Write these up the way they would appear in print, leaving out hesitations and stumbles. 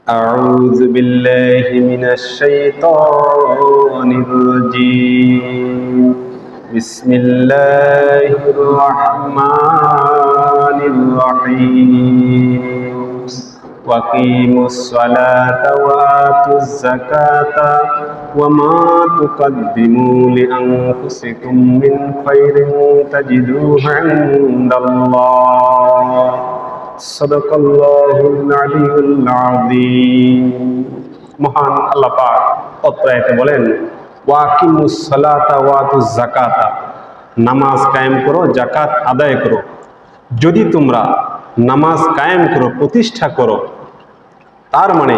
أعوذ بالله من الشيطان الرجيم بسم الله الرحمن الرحيم وأقيموا الصلاة وآتوا الزكاة وما تقدموا لأنفسكم من خير تجدوه عند الله صدق الله العلي العظيم মহান আল্লাহ পাক অত্র আয়াতে বলেন ওয়াকিমুস সালাতা ওয়াতুজ যাকাতা, নামাজ কায়েম করো, যাকাত আদায় করো। যদি তোমরা নামাজ কায়েম করো, প্রতিষ্ঠা করো, তার মানে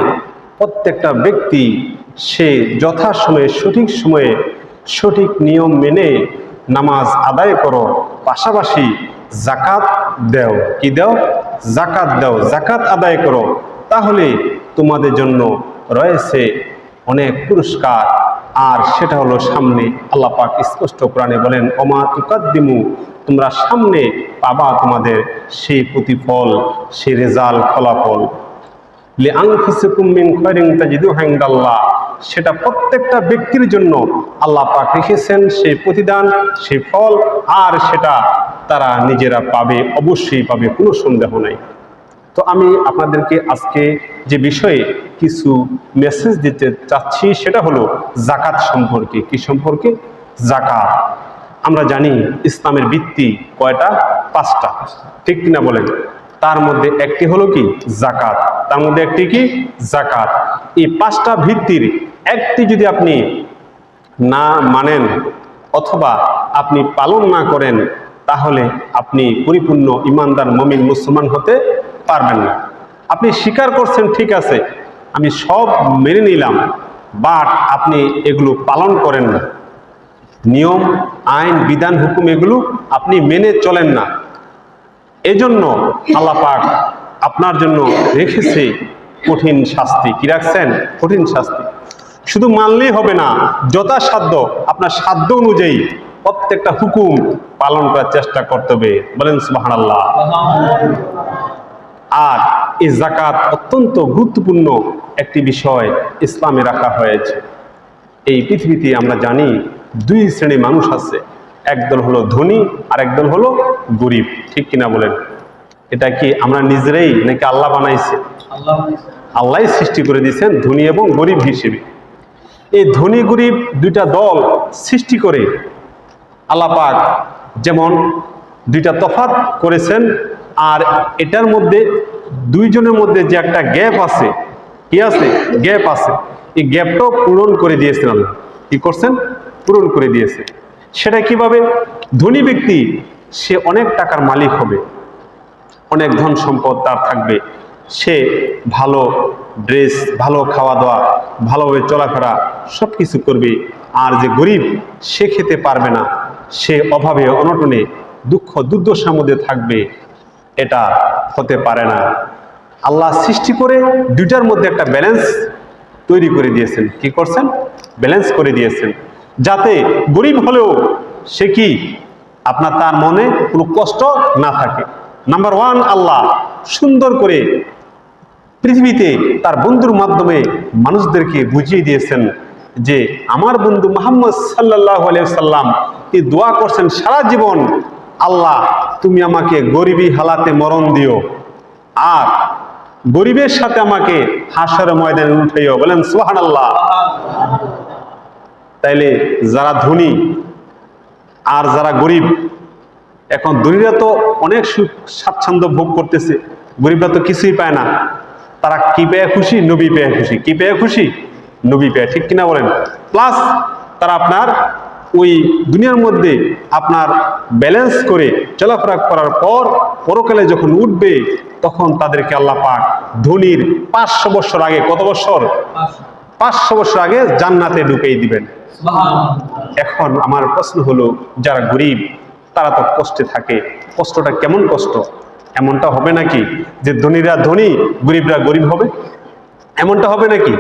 প্রত্যেকটা ব্যক্তি সে যথাসময়ে সঠিক সময়ে সঠিক নিয়ম মেনে নামাজ আদায় করো, পাশাপাশি যাকাত দাও। কি দাও? যাকাত দাও, যাকাত আদায় করো। তাহলে তোমাদের জন্য রয়েছে অনেক পুরস্কার, আর সেটা হলো সামনে। আল্লাহ পাক স্পষ্ট কোরআনে বলেন ওমা তুকাদ্দিমু, তোমরা সামনে পাবা তোমাদের সেই প্রতিফল, সেই রেজাল্ট, ফলাফল। লিআনফুসিকুম মিন খায়রিন তাজিদুহু ইনদাল্লাহ, সেটা প্রত্যেকটা ব্যক্তির জন্য আল্লাহ পাক রেখেছেন সেই প্রতিদান, সেই ফল, আর সেটা তারা নিজেরা পাবে, অবশ্যই পাবে, কোনো সন্দেহ নাই। তো আমি আপনাদেরকে আজকে যে বিষয়ে কিছু মেসেজ দিতে চাচ্ছি সেটা হলো যাকাত সম্পর্কে। কি সম্পর্কে? যাকাত। আমরা জানি ইসলামের ভিত্তি কয়টা? 5টা, ঠিক কিনা বলেন? তার মধ্যে একটি হলো কি? যাকাত। তার মধ্যে একটি কি? যাকাত। এই 5টা ভিত্তির একটি যদি আপনি না মানেন অথবা আপনি পালন না করেন, তাহলে আপনি পরিপূর্ণ ইমানদার মুমিন মুসলমান হতে পারবেন না। আপনি স্বীকার করছেন, ঠিক আছে, আমি সব মেনে নিলাম, বাট আপনি এগুলো পালন করেন না, নিয়ম আইন বিধান হুকুম এগুলো আপনি মেনে চলেন না, এজন্য আল্লাহ পাক আপনার জন্য রেখেছে কঠিন শাস্তি। কি রাখছেন? কঠিন শাস্তি। শুধু মানলেই হবে না, যথাসাধ্য আপনার সাধ্য অনুযায়ী প্রত্যেকটা হুকুম পালন করার চেষ্টা করতে হবে। বলেন সুবহানাল্লাহ। আর এই যাকাত অত্যন্ত গুরুত্বপূর্ণ একটি বিষয় ইসলামে রাখা হয়েছে। এই পৃথিবীতে আমরা জানি 2 শ্রেণীর মানুষ আছে, একদল হলো ধনী আর একদল হলো গরিব, ঠিক কিনা বলেন? এটা কি আমরা নিজেরাই নাকি আল্লাহ বানাইছে? আল্লাহ সৃষ্টি করে দিয়েছেন ধনী এবং গরিব হিসেবে। এই ধনী গরিব 2টা দল সৃষ্টি করে আল্লাহ পাক যেমন 2টা তফাৎ করেছেন, আর এটার মধ্যে 2 জনের মধ্যে যে একটা গ্যাপ আছে, কি আছে? গ্যাপ আছে। এই গ্যাপটাও পূরণ করে দিয়েছেন আল্লাহ। কি করছেন? পূরণ করে দিয়েছে। সেটা কিভাবে? ধনী ব্যক্তি সে অনেক টাকার মালিক হবে, অনেক ধন সম্পদ তার থাকবে, সে ভালো ড্রেস, ভালো খাওয়া দাওয়া, ভালোভাবে চলাফেরা সব কিছু করবে। আর যে গরিব, সে খেতে পারবে না, সে অভাবে অনটনে দুঃখ দুর্দশার মধ্যে থাকবে। এটা হতে পারে না। আল্লাহ সৃষ্টি করে 2টার মধ্যে একটা ব্যালেন্স তৈরি করে দিয়েছেন। কি করছেন? ব্যালেন্স করে দিয়েছেন, যাতে গরিব হলেও সে কি আপনার তার মনে কোনো কষ্ট না থাকে। নাম্বার 1, আল্লাহ সুন্দর করে পৃথিবীতে তার বন্ধুর মাধ্যমে মানুষদেরকে বুঝিয়ে দিয়েছেন যে আমার বন্ধু মুহাম্মদ সাল্লাল্লাহু আলাইহি সাল্লাম তিনি দোয়া করছেন সারা জীবন, আল্লাহ তুমি আমাকে গরিবী হালাতে মরণ দিও, আর গরিবের সাথে আমাকে হাসরের ময়দানে উঠাইও। বলেন সুবহানাল্লাহ। তাইলে যারা ধনী আর যারা গরিব, এখন ধনীরা তো অনেক সুখ স্বাচ্ছন্দ্য ভোগ করতেছে, গরিবরা তো কিছুই পায় না। তারা কি পেয়ে খুশি? নবী পেয়ে খুশি। কি পেয়ে খুশি? নবী পেয়ে, ঠিক কিনা বলেন? প্লাস তারা আপনার ওই দুনিয়ার মধ্যে আপনার ব্যালেন্স করে চলাফেরা করার পর পরকালে যখন উঠবে, তখন তাদেরকে আল্লাহ পাক ধনীর 500 বছর আগে, কত বছর? 500 বছর আগে জান্নাতে ঢুকিয়ে দিবেন। এখন আমার প্রশ্ন হলো, যারা গরিব তারা তো কষ্টে থাকে, কষ্টটা কেমন কষ্ট? এমনটা হবে নাকি যে ধনীরা ধনী গরিবরা গরিব হবে? এমনটা হবে নাকি?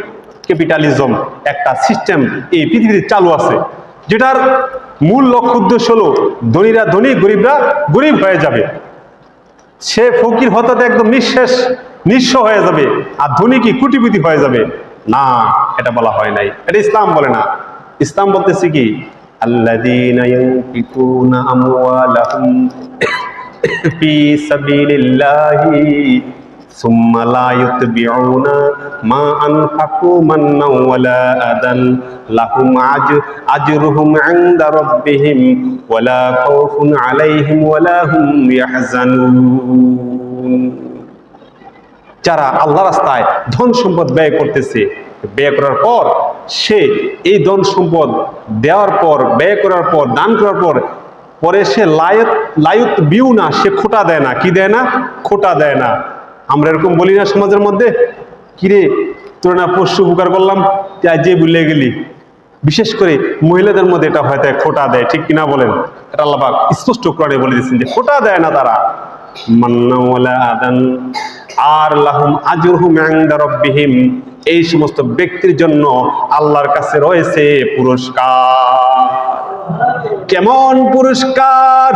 ক্যাপিটালিজম একটা সিস্টেম এই পৃথিবীতে চালু আছে, যেটার মূল লক্ষ্য উদ্দেশ্য হলো ধনীরা ধনী, গরিবরা গরিব হয়ে যাবে। সে ফকির হতে একদম নিঃশেষ নিঃস্ব হয়ে যাবে, আর ধনী কি কোটিপতি হয়ে যাবে? না, এটা বলা হয় নাই, এটা ইসলাম বলে না। ইসলাম বলতেছে কি, আল্লাযীনা ইউনফিকুনা আমওয়ালাহুম ফি সাবিলিল্লাহি সুম্মা লা ইউতবিউনা মা আনফাকু মান্নাও ওয়ালা আদান লাহুম আজরুহুম ইনদা রাব্বিহিম ওয়ালা খাউফুন আলাইহিম ওয়ালা হুম ইয়াহজানুন। যারা আল্লাহ রাস্তায় ধন সম্পদ ব্যয় করতেছে, ব্যয় করার পর সে এই ধন সম্পদ দেওয়ার পর, ব্যয় করার পর, দান করার পর পরে সে লায়ুত বিউ না, সে খোটা দেয় না। কি দেয় না? খোটা দেয় না। আমরা এরকম বলি না সমাজের মধ্যে, কিরে তোর না পশু উপকার করলাম, যে ভুলে গেলি। বিশেষ করে মহিলাদের মধ্যে এটা হয়তো খোটা দেয়, ঠিক কিনা বলেন? এটা আল্লাহ পাক স্পষ্ট কোরআনে বলে দিয়েছেন যে খোটা দেয় না তারা। মান্না ওয়ালা আদান আর লাহুম আজরুহুম ইনদা রাব্বিহিম, এই সমস্ত ব্যক্তির জন্য আল্লাহর কাছে রয়েছে পুরস্কার। কেমন পুরস্কার?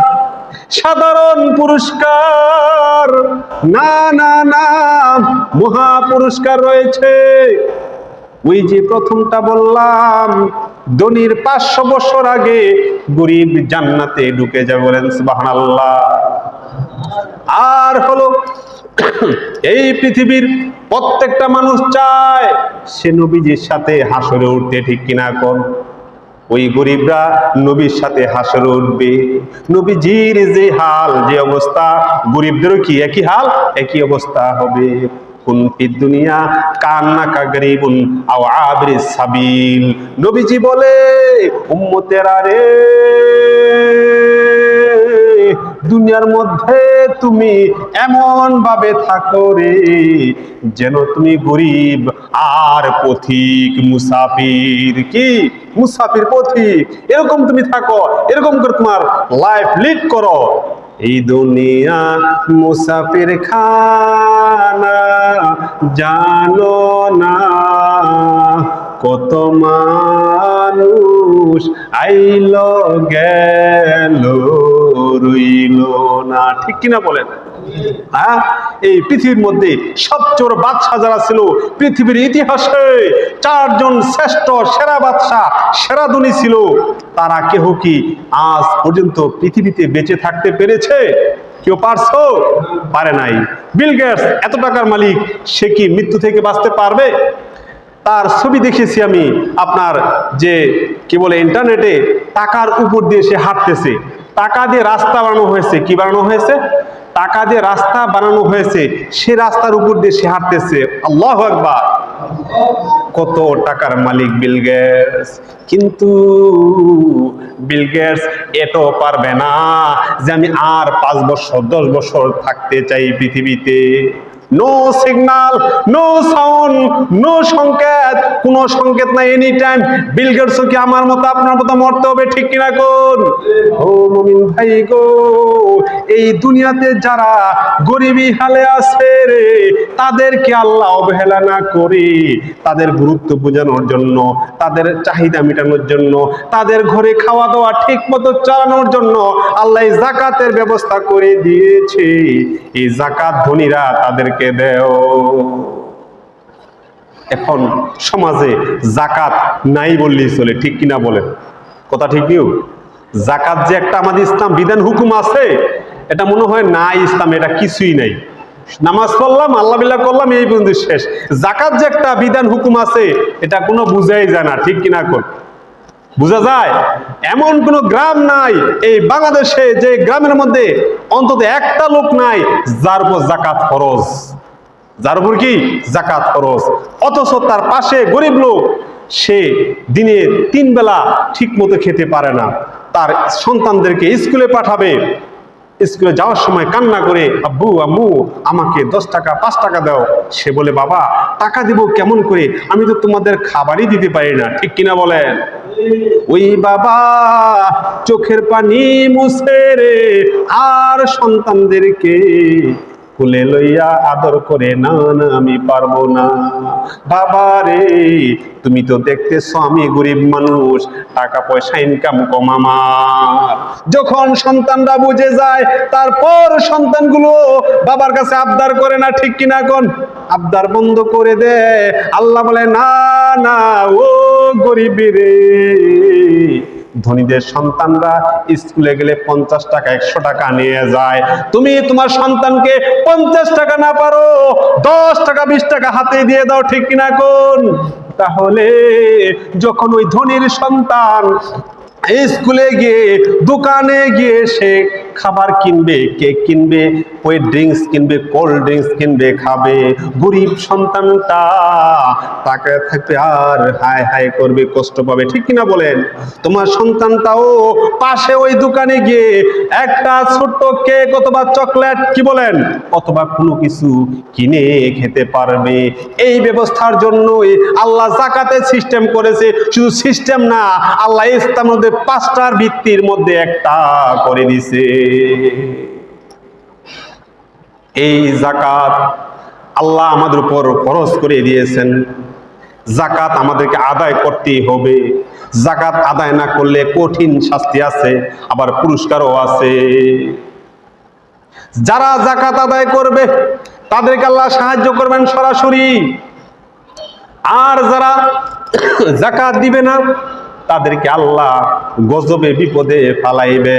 সাধারণ পুরস্কার না, না, না, মহা পুরস্কার রয়েছে। ওই যে প্রথমটা বললাম, ধনীর 500 বছর আগে গরিব জান্নাতে ঢুকে যাবে, বলেন সুবহানাল্লাহ। আর হলো এই পৃথিবীর প্রত্যেকটা মানুষ চায় সে নবীজির সাথে হাসরে উঠতে, ঠিক কিনা কোন? ওই গরিবরা নবীর সাথে হাসরে উঠবে। নবীজির যে হাল, যে অবস্থা, গরিবদেরও কি একই হাল, একই অবস্থা হবে। কুন ফিদ দুনিয়া কান্নাকা গরিবুন আও আবরিস সাবিল। নবীজি বলে, উম্মতেরা রে, দুনিয়ার মধ্যে তুমি এমন ভাবে থাকো রে যেন তুমি গরিব আর পথিক, মুসাফির। কি? মুসাফির, পথিক, এরকম তুমি থাকো, এরকম করে তোমার লাইফ লিড করো। এই দুনিয়া মুসাফির খানা, জানো না কত মানুষ আইলো গেল রইল না, ঠিক কিনা বলেন? হ্যাঁ, এই পৃথিবীর মধ্যে সবচেয়ে বড় বাদশাহ যারা ছিল পৃথিবীর ইতিহাসে, 4 জন শ্রেষ্ঠ সেরা বাদশাহ, সেরা ধনী ছিল, তারা কেহ কি আজ পর্যন্ত পৃথিবীতে বেঁচে থাকতে পেরেছে? কেউ পারছো? পারে নাই। বিল গেটস এত টাকার মালিক, সে কি মৃত্যু থেকে বাঁচতে পারবে? তার ছবি দেখেছি আমি, আপনার যে কি বলে ইন্টারনেটে, টাকার উপর দিয়ে সে হাঁটতেছে, টাকা দিয়ে রাস্তা বানানো হয়েছে। কি বানানো হয়েছে? টাকা দিয়ে রাস্তা বানানো হয়েছে, সে রাস্তার উপর দিয়ে সে হাঁটতেছে। আল্লাহু আকবার! কত টাকার মালিক বিল গেটস। কিন্তু বিল গেটস এটাও পারবে না যে আমি আর 5 বছর 10 বছর থাকতে চাই পৃথিবীতে। No signal, no sound, no সংকেত, কোন সংকেত নাই, এনি টাইম বিল গেটসও কি আমার মতো আপনার মতো মরতে হবে, ঠিক কিনা কোন? ও মুমিন ভাই গো, এই দুনিয়াতে যারা গরিবী হালে আছে রে, তাদেরকে আল্লাহ অবহেলা না করে তাদের গুরুত্ব বোঝানোর জন্য, তাদের চাহিদা মেটানোর জন্য, তাদের ঘরে খাওয়া দাওয়া ঠিক মতো চালানোর জন্য আল্লাহ যাকাতের ব্যবস্থা করে দিয়েছে। এই যাকাত ধনীরা তাদেরকে দেও। এখন সমাজে যাকাত নাই বললেই চলে, ঠিক কিনা বলেন? কথা ঠিক নিও? যাকাত যে একটা আমাদের ইসলাম বিধান হুকুম আছে, এটা মনে হয় নাই ইসলামে, এটা কিছুই নাই। নামাজ পড়লাম, আল্লাহ বিল্লাহ করলাম, এই পর্যন্ত শেষ। যাকাত যে একটা বিধান হুকুম আছে, এটা কোনো বুঝাই যায় না, ঠিক কিনা কোন? বুঝা যায়? এমন কোন গ্রাম নাই এই বাংলাদেশে যে গ্রামের মধ্যে অন্তত একটা লোক নাই যার উপর যাকাত ফরজ। যার উপর কি? যাকাত ফরজ। অথচ তার পাশে গরিব লোক, সে দিনে 3 বেলা ঠিক মতো খেতে পারে না। তার সন্তানদেরকে স্কুলে পাঠাবে, স্কুলে যাওয়ার সময় কান্না করে, আব্বু আম্মু আমাকে 10 টাকা 5 টাকা দাও। সে বলে, বাবা টাকা দিব কেমন করে, আমি তো তোমাদের খাবারই দিতে পারি না, ঠিক কিনা বলেন? ওই বাবা চোখের পানি মুছে রে আর সন্তানদেরকে কুলে লইয়া আদর করে, না না আমি পারবো না। বাবা রে, তুমি তো দেখতেছো আমি গরিব মানুষ, টাকা পয়সা ইনকাম কম আমার। যখন সন্তানরা বুঝে যায়, তারপর সন্তানগুলো বাবার কাছে আবদার করে না, ঠিক কিনা কোন? আবদার বন্ধ করে দেয়। আল্লাহ বলে, না না ও গরিব রে, ধনীদের সন্তানরা স্কুলে গেলে 50 টাকা 100 টাকা নিয়ে যায়, তুমি তোমার সন্তানকে 50 টাকা না পারো 10 টাকা 20 টাকা হাতে দিয়ে দাও, ঠিক কিনা কোন? তাহলে যখন ওই ধনীর সন্তান স্কুলে গিয়ে দোকানে গিয়ে সে খাবার কিনবে, কেক কিনবে, ওই ড্রিঙ্কস কিনবে, কোল্ড ড্রিঙ্কস কিনবে, খাবে, গরিব সন্তানটা তাকে থাকবে আর হায় হায় করবে, কষ্ট পাবে, ঠিক কিনা বলেন? তোমার সন্তানটাও পাশে ওই দোকানে গিয়ে একটা ছোট্ট কেক অথবা চকলেট, কি বলেন, অথবা কোনো কিছু কিনে খেতে পারবে। এই ব্যবস্থার জন্যই আল্লাহ যাকাতের সিস্টেম করেছে। শুধু সিস্টেম না, আল্লাহ ইসলামের মধ্যে 5টার ভিত্তির মধ্যে একটা করে দিছে। এই যাকাত আল্লাহ আমাদের উপর ফরজ করে দিয়েছেন। যাকাত আমাদেরকে আদায় করতেই হবে। যাকাত আদায় না করলে কঠিন শাস্তি আছে, আবার পুরস্কারও আছে। যারা যাকাত আদায় করবে তাদেরকে আল্লাহ সাহায্য করবেন সরাসরি, আর যারা যাকাত দিবে না তাদেরকে আল্লাহ গজবে বিপদে ফালাইবে।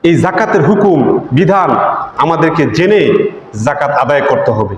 এই যাকাতের হুকুম বিধান আমাদেরকে জেনে যাকাত আদায় করতে হবে।